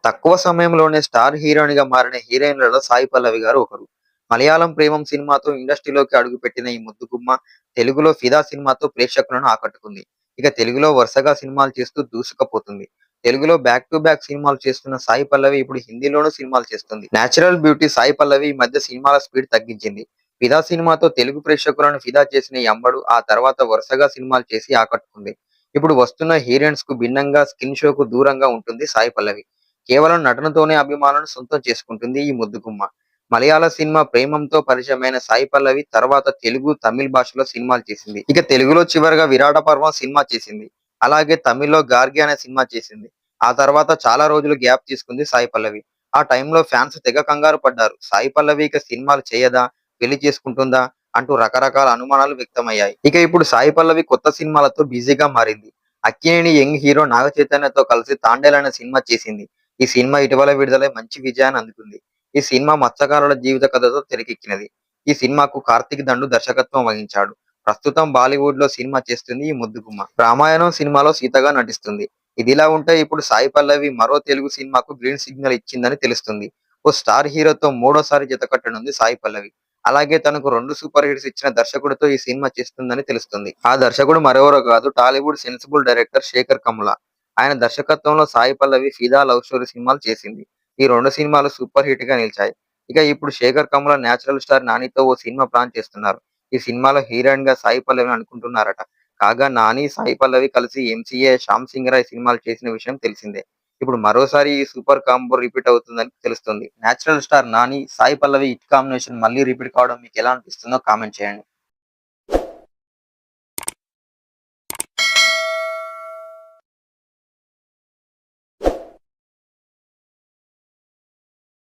తక్కువ సమయంలోనే స్టార్ హీరోయిన్‌గా మారిన హీరోయిన్లలో సాయి పల్లవి గారు ఒకరు. మలయాళం 'ప్రేమం' సినిమాతో ఇండస్ట్రీలోకి అడుగుపెట్టిన ఈ ముద్దుగుమ్మ తెలుగులో 'ఫిదా' సినిమాతో ప్రేక్షకులను ఆకట్టుకుంది. ఇక తెలుగులో వరుసగా సినిమాలు చేస్తూ దూసుకుపోతుంది. తెలుగులో బ్యాక్ టు బ్యాక్ సినిమాలు చేస్తున్న సాయి పల్లవి ఇప్పుడు హిందీలోనూ సినిమాలు చేస్తుంది. నేచురల్ బ్యూటీ సాయి పల్లవి ఈ మధ్య సినిమాల స్పీడ్ తగ్గించింది. 'ఫిదా' సినిమాతో తెలుగు ప్రేక్షకులను ఫిదా చేసిన ఈ అమ్మడు ఆ తర్వాత వరుసగా సినిమాలు చేసి ఆకట్టుకుంది. ఇప్పుడు వస్తున్న హీరోయిన్స్‌కు భిన్నంగా స్కిన్ షోకు దూరంగా ఉంటుంది సాయి పల్లవి. కేవలం నటనతోనే అభిమానులను సొంతం చేసుకుంటుంది ఈ ముద్దుగుమ్మ. మలయాళ సినిమా 'ప్రేమం'తో పరిచయమైన సాయి పల్లవి తర్వాత తెలుగు, తమిళ్ భాషలో సినిమాలు చేసింది. ఇక తెలుగులో చివరగా 'విరాట పర్వం' సినిమా చేసింది. అలాగే తమిళ్‌లో 'గార్గి' అనే సినిమా చేసింది. ఆ తర్వాత చాలా రోజులు గ్యాప్ తీసుకుంది సాయి పల్లవి. ఆ టైంలో ఫ్యాన్స్ తెగ కంగారు పడ్డారు. సాయి పల్లవి ఇక సినిమాలు చేయదా? పెళ్లి చేసుకుంటుందా? అంటూ రకరకాల అనుమానాలు వ్యక్తమయ్యాయి. ఇక ఇప్పుడు సాయి పల్లవి కొత్త సినిమాలతో బిజీగా మారింది. అక్కినేని యంగ్ హీరో నాగ చైతన్యతో కలిసి 'తాండేల్' అనే సినిమా చేసింది. ఈ సినిమా ఇటీవల విడుదలై మంచి విజయాన్ని అందుకుంది. ఈ సినిమా మత్స్యకారుల జీవిత కథతో తెరకెక్కినది. ఈ సినిమాకు కార్తీక్ దండు దర్శకత్వం వహించాడు. ప్రస్తుతం బాలీవుడ్ లో సినిమా చేస్తుంది ఈ ముద్దుగుమ్మ. రామాయణం సినిమాలో సీతగా నటిస్తుంది. ఇదిలా ఉంటే ఇప్పుడు సాయి పల్లవి మరో తెలుగు సినిమాకు గ్రీన్ సిగ్నల్ ఇచ్చిందని తెలుస్తుంది. ఓ స్టార్ హీరోతో మూడోసారి జతకట్టనుంది సాయి పల్లవి. అలాగే తనకు 2 సూపర్ హిట్స్ ఇచ్చిన దర్శకుడితో ఈ సినిమా చేస్తుందని తెలుస్తుంది. ఆ దర్శకుడు మరెవరో కాదు, టాలీవుడ్ సెన్సిబుల్ డైరెక్టర్ శేఖర్ కమ్ముల. ఆయన దర్శకత్వంలో సాయి పల్లవి 'ఫిదా', 'లవ్ స్టోరీ' సినిమాలు చేసింది. ఈ 2 సినిమాలు సూపర్ హిట్ గా నిలిచాయి. ఇక ఇప్పుడు శేఖర్ కమ్ముల నేచురల్ స్టార్ నానితో ఓ సినిమా ప్లాన్ చేస్తున్నారు. ఈ సినిమాలో హీరోయిన్ గా సాయి పల్లవిని అనుకుంటున్నారట. కాగా నాని, సాయి పల్లవి కలిసి 'ఎంసీఏ', 'శ్యామ్ సింగ్ రాయ్' సినిమాలు చేసిన విషయం తెలిసిందే. ఇప్పుడు మరోసారి ఈ సూపర్ కాంబో రిపీట్ అవుతుందని తెలుస్తుంది. Natural star Nani, Sai Pallavi hit combination మళ్ళీ రిపీట్ కావడం మీకు ఎలా అనిపిస్తుందో కామెంట్ చేయండి.